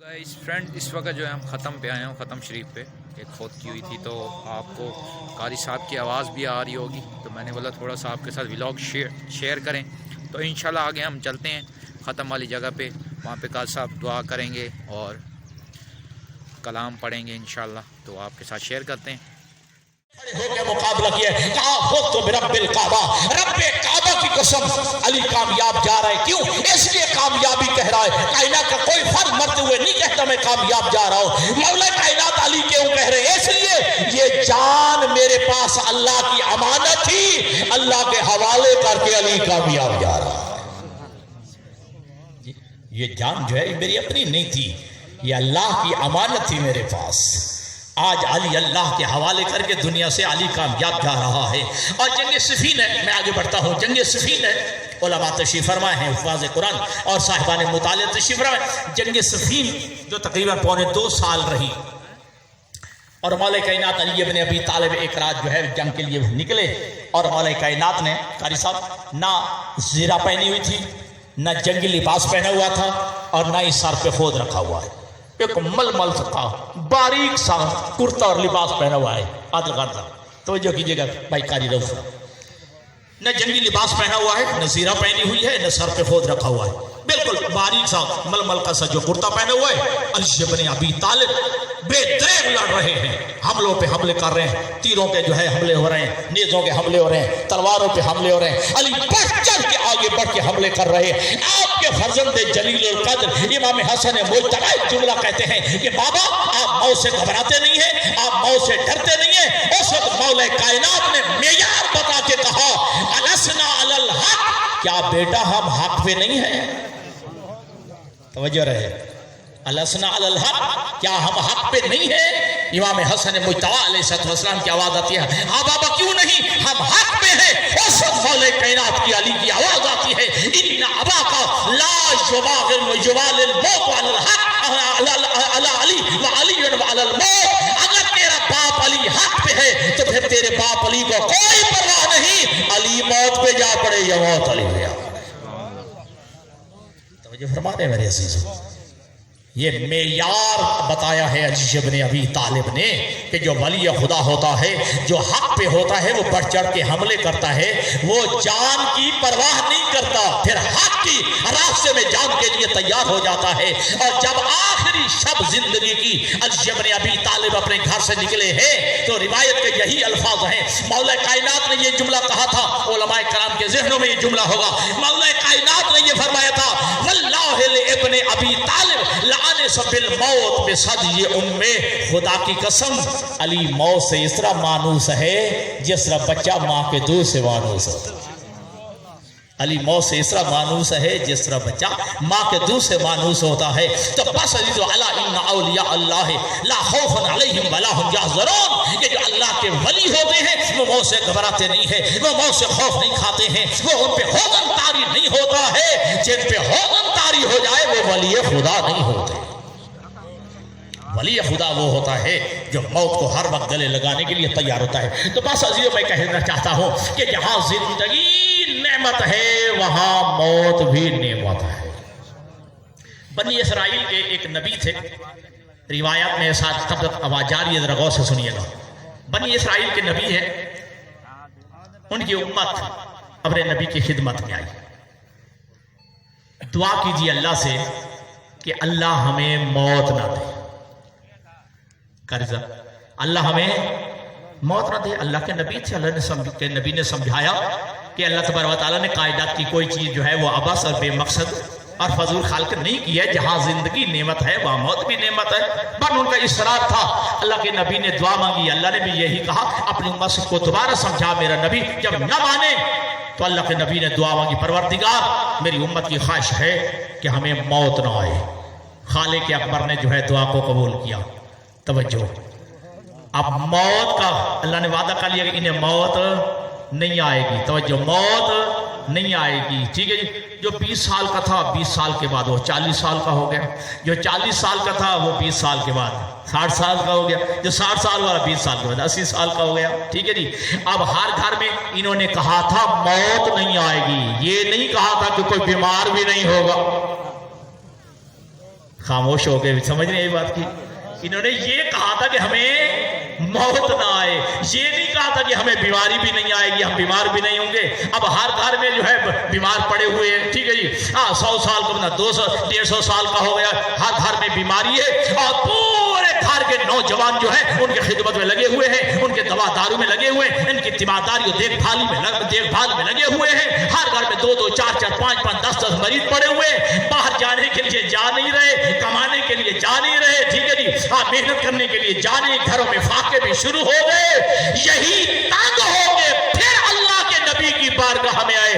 इस फ्रेंड इस वक्त जो है हम ख़त्म पे आए हैं, ख़त्म शरीफ पे एक खोद की हुई थी, तो आपको कारी साहब की आवाज़ भी आ रही होगी, तो मैंने बोला थोड़ा सा आपके साथ व्लॉग शेयर करें। तो इंशाल्लाह आगे हम चलते हैं ख़त्म वाली जगह पे, वहाँ पे कारी साहब दुआ करेंगे और कलाम पढ़ेंगे इंशाल्लाह, तो आपके साथ शेयर करते हैं। होके मुकाबला किया, कहा हो तो रब्बिल काबा, रब्बे काबा की कसम अली कामयाब जा रहा है। क्यों? इसलिए कामयाबी कह रहा है, कायनात का कोई फर्द मरते हुए नहीं कहता मैं कामयाब जा रहा हूँ। मौला कायनात अली क्यों कह रहे हैं? इसलिए ये जान मेरे पास अल्लाह की अमानत थी, अल्लाह के हवाले करके अली कामयाब जा रहा है। ये जान जो है मेरी अपनी नहीं थी, ये अल्लाह की अमानत थी मेरे पास। आज अली अल्लाह के हवाले करके दुनिया से अली कामयाब जा रहा है। और जंग सिफीन है, मैं आगे बढ़ता हूँ, जंग सिफीन है, उलमा तशरीफ फरमाए हैं, हुफ़ाज़ कुरान और साहिबान मुतालिया तशरीफ फरमाए। जंग सिफीन जो तकरीबन पौने 2 साल रही, और मौला कायनात अली इब्न अबी तालिब एक रात जो है जंग के लिए निकले, और मौला कायनात ने कारी साहब ना ज़ीरा पहनी हुई थी, ना जंगी लिबास पहना हुआ था, और ना ही सर पे खोद रखा हुआ है। एक मलमल सा बारीक सा कुर्ता और लिबास पहना हुआ है आदल गर्दा। तो जो कीजिएगा भाई कारी रऊफ, न जंगी लिबास पहना हुआ है, न ज़ीरा पहनी हुई है, न सर पे खोद रखा हुआ है, बिल्कुल बारीक सा मलमल का सा जो कुर्ता पहना हुआ है। अली इब्न अबी तालिब बेदरेग लड़ रहे हैं, हमलों पे हमले कर रहे हैं, तीरों के जो है हमले हो रहे हैं, नेज़ों के हमले हो रहे हैं, तलवारों पे हमले हो रहे हैं। अली बढ़ चढ़ के आगे बढ़ के हमले कर रहे हैं। आपके फर्जंदे जलील कद्र इमाम हसन मुज्तबा जुमला कहते हैं कि बाबा आप मौत से घबराते नहीं हैं, आप मौत से डरते नहीं हैं। उस वक्त मौला कायनात ने मेयार बता के कहा, अलसना अलल हक, क्या बेटा हम हक पे नहीं हैं? तवज्जो रहे, अलसना अलल हक, क्या हम हक पे नहीं है? इमाम हसन मुज्तबा अलैहिस्सलाम की आवाज आती है, हाँ बाबा क्यों नहीं, हम हक पे हैं। उस वक्त मौला कायनात की अली की आवाज आती है, इन्ना अबाका ला युबालिल मौत अलल हक अला अली व अली अलल मौत। अगर तेरा बाप अली हक पे है तो फिर तेरे बाप अली को कोई परवाह नहीं, अली मौत पे जा पड़े या मौत अली पे जा पड़े। तवज्जो फरमाने मेरे अजीजों, ये मेयार बताया है अली इब्न अबी तालिब ने कि जो वली खुदा होता है, जो हक पे होता है, वो बढ़ चढ़ के हमले करता है, वो जान की परवाह नहीं करता, फिर हक की रास्ते में जान के लिए तैयार हो जाता है। और जब आखिरी शब जिंदगी की अली इब्न अबी तालिब अपने घर से निकले हैं, तो रिवायत के यही अल्फाज हैं। मौला कायनात ने ये जुमला कहा था, उलमाए कराम के ज़हनों में ये जुमला होगा, मौला कायनात ने ये फरमाया था, वल्लाहि इब्न अबी तालिब लाने सबिल मौत में सद ये उम्मे, खुदा की कसम अली मौत से इस तरह मानूस है जिस तरह बच्चा माँ के दूध से मानूस होता है। अली मौत से इस तरह मानूस है जिस तरह बच्चा माँ के दूध से मानूस होता है। तो बस अजीज़ो अला इन्ना औलिया अल्लाह ला खौफुन अलैहिम वला हुम यहज़रून, ये जो अल्लाह के वली होते हैं वो मौत से घबराते नहीं है, वो मौत से खौफ नहीं खाते हैं, वो उन पे होगन तारी नहीं होता है। जिन पे होगन तारी हो जाए वो वली खुदा नहीं होते। वली खुदा वो होता है जो मौत को हर वक्त गले लगाने के लिए तैयार होता है। तो बस अजीज़ों मैं कहना चाहता हूँ कि जहाँ जिंदगी नेमत है वहाँ मौत भी नेमत है। बनी इसराइल के एक नबी थे, रिवायत में साथ तब तक आवाज जारी है, जरा गौर से सुनिएगा। बनी इसराइल के नबी है, उनकी उम्मत अपने नबी की खिदमत में आई। दुआ कीजिए अल्लाह से कि अल्लाह हमें मौत ना दे, कर्जा अल्लाह हमें मौत ना दे। अल्लाह के नबी थे, अल्लाह के नबी ने समझाया कि अल्लाह तबारक व तआला ने कायनात की कोई चीज़ जो है वो अबस और बेमकसद और फजूल खाल्क नहीं की है। जहाँ जिंदगी नेमत है वहाँ मौत भी नेमत है। बट उनका इसरार था। अल्लाह के नबी ने दुआ मांगी, अल्लाह ने भी यही कहा अपनी उम्मत को दोबारा समझा मेरा नबी। जब न माने तो अल्लाह के नबी ने दुआ मांगी, परवरदिगार मेरी उम्मत की ख्वाहिश है कि हमें मौत ना आए। खालिक अकबर ने जो है दुआ को कबूल किया। तवज्जो, अब मौत का अल्लाह ने वादा कर लिया कि इन्हें मौत नहीं आएगी। तवज्जो, मौत नहीं आएगी, ठीक है जी। जो 20 साल का था 20 साल के बाद वो 40 साल का हो गया, जो 40 साल का था वो 20 साल के बाद 60 साल का हो गया, जो 60 साल वाला 20 साल के बाद 80 साल का हो गया, ठीक है जी। अब हर घर में इन्होंने कहा था मौत नहीं आएगी, ये नहीं कहा था कि कोई बीमार भी नहीं होगा। खामोश हो गए, समझ रहे हैं ये बात की? इन्होंने ये कहा था कि हमें मौत ना आए, ये नहीं कहा था कि हमें बीमारी भी नहीं आएगी, हम बीमार भी नहीं होंगे। अब हर घर में जो है बीमार पड़े हुए हैं, ठीक है जी, हाँ 100 साल का बंदा 200 150 साल का हो गया, हर घर में बीमारी है और पूरे घर के नौजवान जो है उनके खिदमत में लगे हुए हैं, उनके दवा दारू में लगे हुए हैं, इनकी तीमारदारी और देखभाल में लगे हुए हैं। हर घर में 2-2 4-4 5-5 10-10 मरीज पड़े हुए हैं, बाहर जाने के लिए जा नहीं रहे, कमाने के लिए जा नहीं रहे, ठीक है जी, हाँ मेहनत करने के लिए जाने, घरों में फाके भी शुरू हो गए। यही तंग हो गए, फिर अल्लाह के नबी की बारगाह में आए,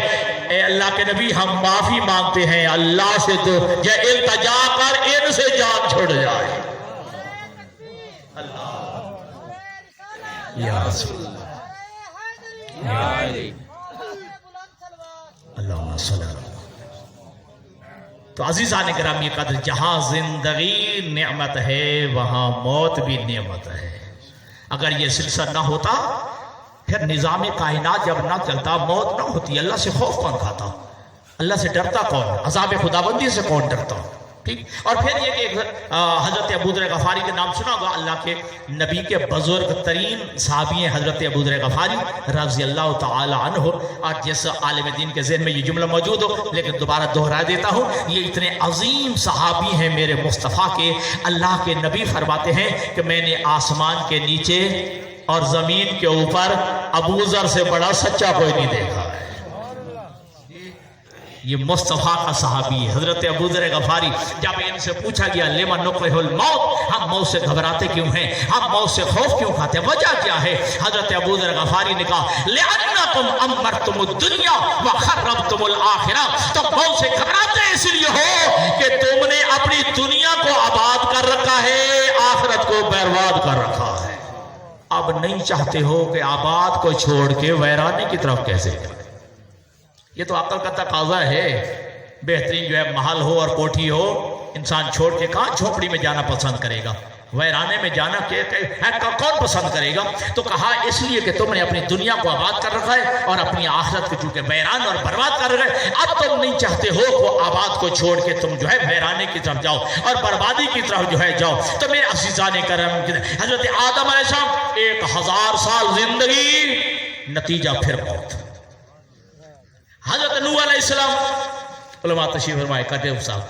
ए अल्लाह के नबी हम माफी मांगते हैं अल्लाह से, तो या इल्तिजा कर इनसे जान छुड़ जाए। या रसूल अल्लाह सल्लल्लाहु। तो अजीज़ान किरामी कदर, जहां जिंदगी नेमत है वहां मौत भी नेमत है। अगर ये सिलसिला ना होता, फिर निज़ाम कायनात जब ना चलता, मौत ना होती, अल्लाह से खौफ कौन खाता, अल्लाह से डरता कौन, अज़ाब खुदाबंदी से कौन डरता, ठीक। और फिर ये कि हजरत अबू ज़र गफ़ारी का नाम सुना होगा, अल्लाह के नबी के बुजुर्ग तरीन साहबी हैं हजरत अबू ज़र गफ़ारी रज़ी अल्लाह तआला अन्हु। और जिस आलिम दीन के ज़हन में ये जुमला मौजूद हो, लेकिन दोबारा दोहरा देता हूँ, ये इतने अजीम सहाबी हैं मेरे मुस्तफ़ा के, अल्लाह के नबी फरमाते हैं कि मैंने आसमान के नीचे और ज़मीन के ऊपर अबू ज़र से बड़ा सच्चा कोई नहीं देखा है। ये मुस्तफ़ा का सहाबी है हजरत अबू ज़र गफ़ारी। जब इनसे पूछा गया लिमा नुक़रिहुल मौत, हम मौत से घबराते क्यों हैं, हम मौत से खौफ क्यों खाते हैं, वजह क्या है? हजरत अबू ज़र गफ़ारी ने कहा लिअन्नकुम अम्मरतुमुद दुनिया व खर्रबतुमुल आखिरह, तो मौत से घबराते इसलिए हो कि तुमने अपनी दुनिया को आबाद कर रखा है, आखिरत को बर्बाद कर रखा है। अब नहीं चाहते हो कि आबाद को छोड़ के वैरानी की तरफ कैसे जाए। ये तो अक्ल का तकाजा है। बेहतरीन जो है महल हो और कोठी हो, इंसान छोड़ के कहाँ झोपड़ी में जाना पसंद करेगा, वैराने में जाना कौन पसंद करेगा? तो कहा इसलिए कि तुमने अपनी दुनिया को आबाद कर रखा है और अपनी आखिरत को चूंकि वैरान और बर्बाद कर रखा है, अब तुम नहीं चाहते हो वो आबाद को छोड़ के तुम जो है वैराने की तरफ जाओ और बर्बादी की तरफ जो है जाओ। तो मेरे अज़ीज़ान करम, हजरत आदम अलैहिस्सलाम 1000 साल जिंदगी, नतीजा फिर मौत। हजरत नूह अलैहिस्सलाम, उलमा तशरीफ फरमाए कहते हैं साहब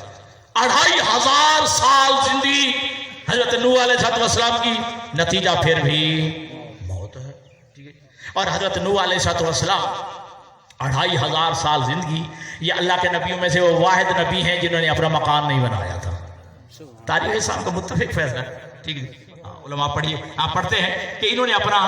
2500 साल जिंदगी हजरत नूह अलैहिस्सलाम की, नतीजा फिर भी मौत है, ठीक है। और हजरत नूह अलैहिस्सलाम 2500 साल जिंदगी, ये अल्लाह के नबियों में से वो वाहिद नबी हैं जिन्होंने अपना मकान नहीं बनाया था। तारीख़ इस्लाम का मुत्तफ़िक़ फैसला, ठीक है। उलमा पढ़िए, आप पढ़ते हैं कि इन्होंने अपना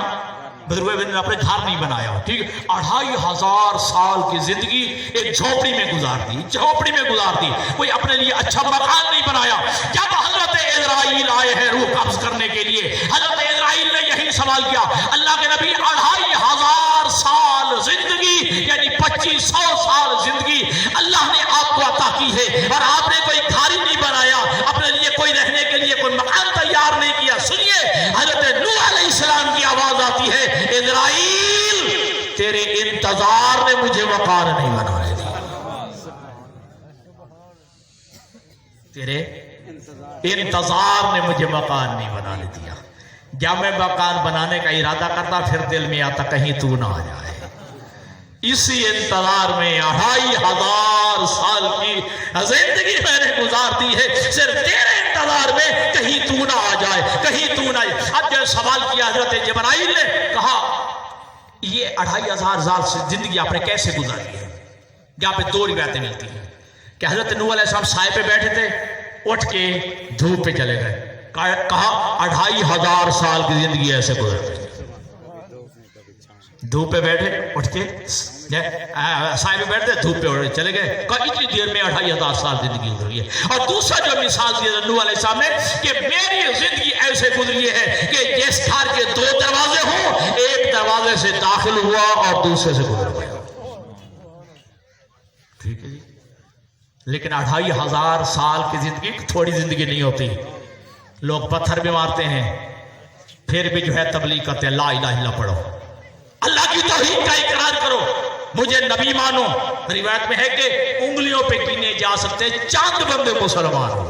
अपने घर नहीं बनाया, ठीक है। 2500 साल की जिंदगी एक झोपड़ी में गुजार दी, झोपड़ी में गुजार दी, कोई अपने लिए अच्छा मकान नहीं बनाया। जब हजरत इज़राइल आए हैं रूह कब्ज करने के लिए, हजरत इज़राइल ने यही सवाल किया, अल्लाह के नबी 2500 साल जिंदगी यानी 2500 साल जिंदगी अल्लाह ने आपको अता की है और आपने कोई घर ही नहीं बनाया, अपने लिए कोई रहने के लिए कोई मकान तैयार नहीं किया। सुनिए, हजरत नूह अलैहिस्सलाम की आवाज आती है, इज़राइल तेरे इंतजार ने मुझे मकान नहीं बनाने दिया, तेरे इंतजार ने मुझे मकान नहीं बनाने दिया। जब मैं मकान बनाने का इरादा करता फिर दिल में आता कहीं तू ना आ जाए। इसी इंतजार में 2500 साल की जिंदगी मैंने गुजार दी है सिर्फ तेरे इंतजार में, कहीं तू ना आ जाए, कहीं तू ना। अब जो सवाल किया हजरत जिब्राइल ने, कहा ये 2500 साल से जिंदगी आपने कैसे गुजारी है? यहाँ पे 2 रिवायतें मिलती हैं कि हजरत नूह अलैहिस्सलाम साए पे बैठे थे, उठ के धूप पे चले गए, कहा 2500 साल की जिंदगी ऐसे गुजर गई। धूप पे बैठे, उठ के साए पे बैठते, धूप पे उठ चले गए, कहा इतनी देर में 2500 साल जिंदगी गुजरी है। और दूसरा जो मिसाल दिया नूह अलैहिस्सलाम ने कि मेरी जिंदगी ऐसे गुजरी है कि जिस घर के 2 दरवाजे हों, एक दरवाजे से दाखिल हुआ और दूसरे से गुजर गया, ठीक है जी। लेकिन 2500 साल की जिंदगी थोड़ी जिंदगी नहीं होती। लोग पत्थर भी मारते हैं, फिर भी जो है तबलीग करते हैं, ला इलाहा इल्लल्लाह पढ़ो, अल्लाह की तौहीद का इकरार करो, मुझे नबी मानो। रिवायत में है कि उंगलियों पे गिने जा सकते चांद बंदे मुसलमान हो।